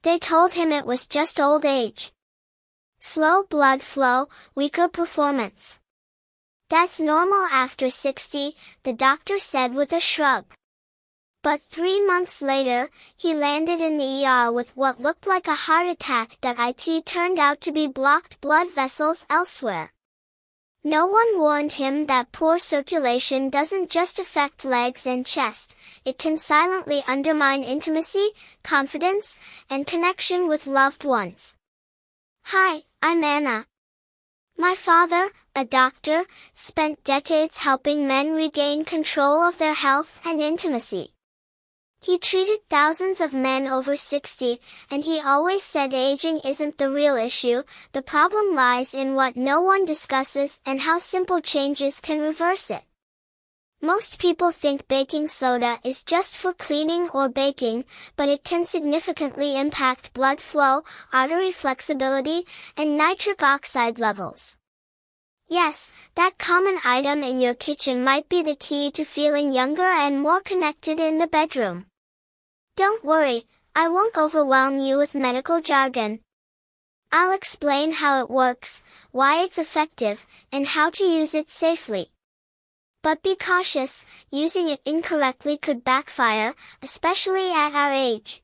They told him it was just old age. Slow blood flow, weaker performance. That's normal after 60, the doctor said with a shrug. But 3 months later, he landed in the ER with what looked like a heart attack that turned out to be blocked blood vessels elsewhere. No one warned him that poor circulation doesn't just affect legs and chest, it can silently undermine intimacy, confidence, and connection with loved ones. Hi, I'm Anna. My father, a doctor, spent decades helping men regain control of their health and intimacy. He treated thousands of men over 60, and he always said aging isn't the real issue, the problem lies in what no one discusses and how simple changes can reverse it. Most people think baking soda is just for cleaning or baking, but it can significantly impact blood flow, artery flexibility, and nitric oxide levels. Yes, that common item in your kitchen might be the key to feeling younger and more connected in the bedroom. Don't worry, I won't overwhelm you with medical jargon. I'll explain how it works, why it's effective, and how to use it safely. But be cautious, using it incorrectly could backfire, especially at our age.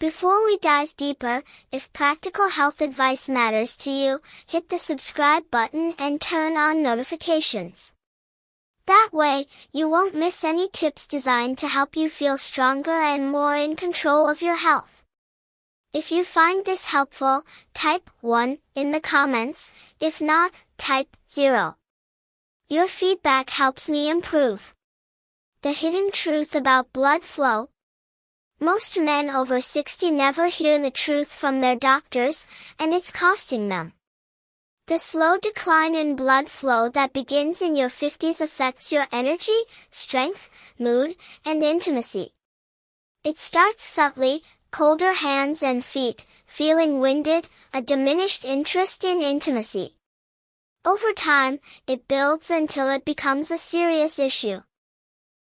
Before we dive deeper, if practical health advice matters to you, hit the subscribe button and turn on notifications. That way, you won't miss any tips designed to help you feel stronger and more in control of your health. If you find this helpful, type 1 in the comments. If not, type 0. Your feedback helps me improve. The hidden truth about blood flow. Most men over 60 never hear the truth from their doctors, and it's costing them. The slow decline in blood flow that begins in your 50s affects your energy, strength, mood, and intimacy. It starts subtly, colder hands and feet, feeling winded, a diminished interest in intimacy. Over time, it builds until it becomes a serious issue.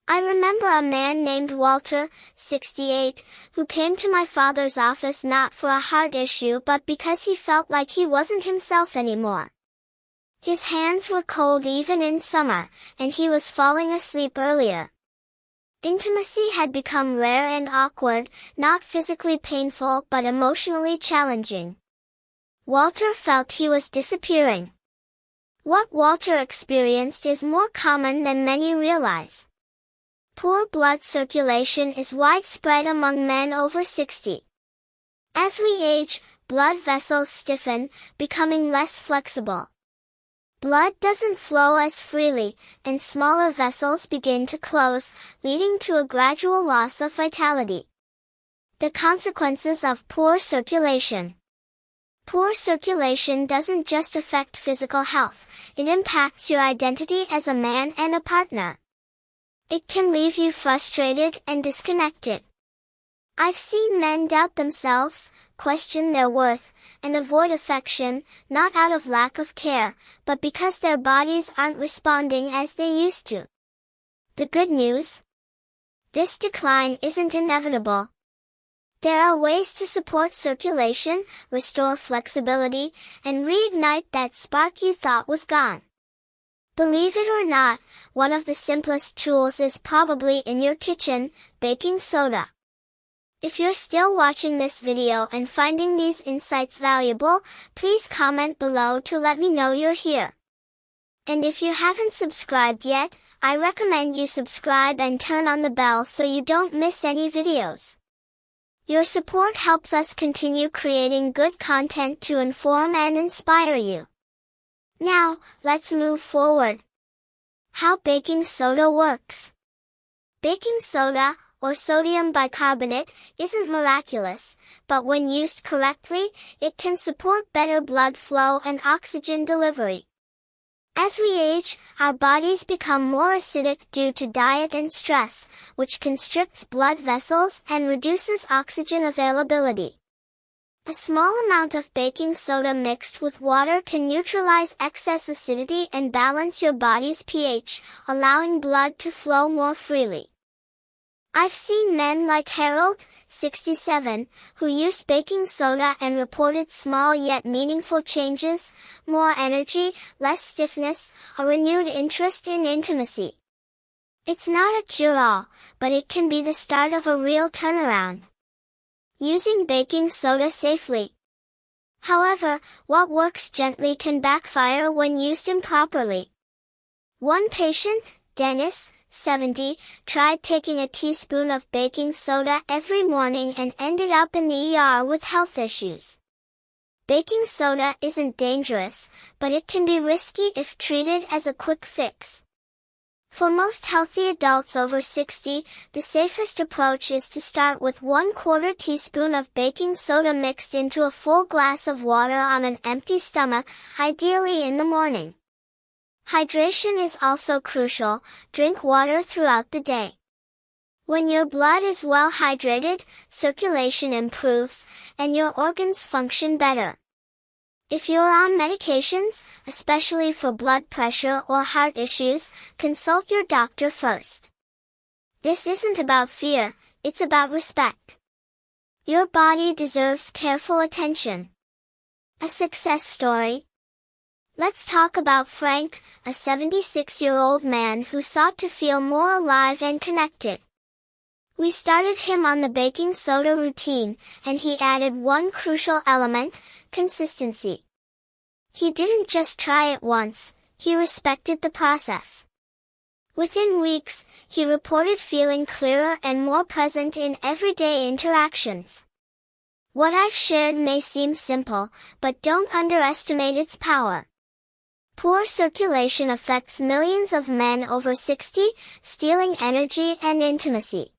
I remember a man named Walter, 68, who came to my father's office not for a heart issue but because he felt like he wasn't himself anymore. His hands were cold even in summer, and he was falling asleep earlier. Intimacy had become rare and awkward, not physically painful but emotionally challenging. Walter felt he was disappearing. What Walter experienced is more common than many realize. Poor blood circulation is widespread among men over 60. As we age, blood vessels stiffen, becoming less flexible. Blood doesn't flow as freely, and smaller vessels begin to close, leading to a gradual loss of vitality. The consequences of poor circulation. Poor circulation doesn't just affect physical health, it impacts your identity as a man and a partner. It can leave you frustrated and disconnected. I've seen men doubt themselves, question their worth, and avoid affection, not out of lack of care, but because their bodies aren't responding as they used to. The good news? This decline isn't inevitable. There are ways to support circulation, restore flexibility, and reignite that spark you thought was gone. Believe it or not, one of the simplest tools is probably in your kitchen, baking soda. If you're still watching this video and finding these insights valuable, please comment below to let me know you're here. And if you haven't subscribed yet, I recommend you subscribe and turn on the bell so you don't miss any videos. Your support helps us continue creating good content to inform and inspire you. Now, let's move forward. How baking soda works. Baking soda, or sodium bicarbonate, isn't miraculous, but when used correctly, it can support better blood flow and oxygen delivery. As we age, our bodies become more acidic due to diet and stress, which constricts blood vessels and reduces oxygen availability. A small amount of baking soda mixed with water can neutralize excess acidity and balance your body's pH, allowing blood to flow more freely. I've seen men like Harold, 67, who used baking soda and reported small yet meaningful changes, more energy, less stiffness, a renewed interest in intimacy. It's not a cure-all, but it can be the start of a real turnaround. Using baking soda safely. However, what works gently can backfire when used improperly. One patient, Dennis, 70, tried taking a teaspoon of baking soda every morning and ended up in the ER with health issues. Baking soda isn't dangerous, but it can be risky if treated as a quick fix. For most healthy adults over 60, the safest approach is to start with 1/4 teaspoon of baking soda mixed into a full glass of water on an empty stomach, ideally in the morning. Hydration is also crucial. Drink water throughout the day. When your blood is well hydrated, circulation improves, and your organs function better. If you're on medications, especially for blood pressure or heart issues, consult your doctor first. This isn't about fear, it's about respect. Your body deserves careful attention. A success story. Let's talk about Frank, a 76-year-old man who sought to feel more alive and connected. We started him on the baking soda routine, and he added one crucial element, consistency. He didn't just try it once, he respected the process. Within weeks, he reported feeling clearer and more present in everyday interactions. What I've shared may seem simple, but don't underestimate its power. Poor circulation affects millions of men over 60, stealing energy and intimacy.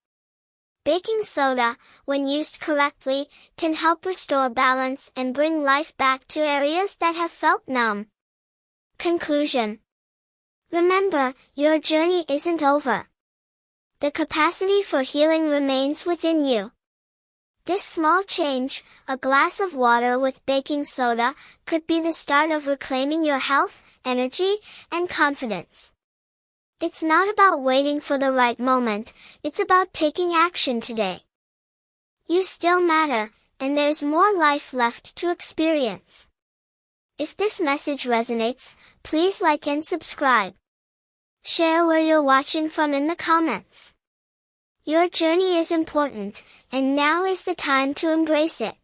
Baking soda, when used correctly, can help restore balance and bring life back to areas that have felt numb. Conclusion. Remember, your journey isn't over. The capacity for healing remains within you. This small change, a glass of water with baking soda, could be the start of reclaiming your health, energy, and confidence. It's not about waiting for the right moment, it's about taking action today. You still matter, and there's more life left to experience. If this message resonates, please like and subscribe. Share where you're watching from in the comments. Your journey is important, and now is the time to embrace it.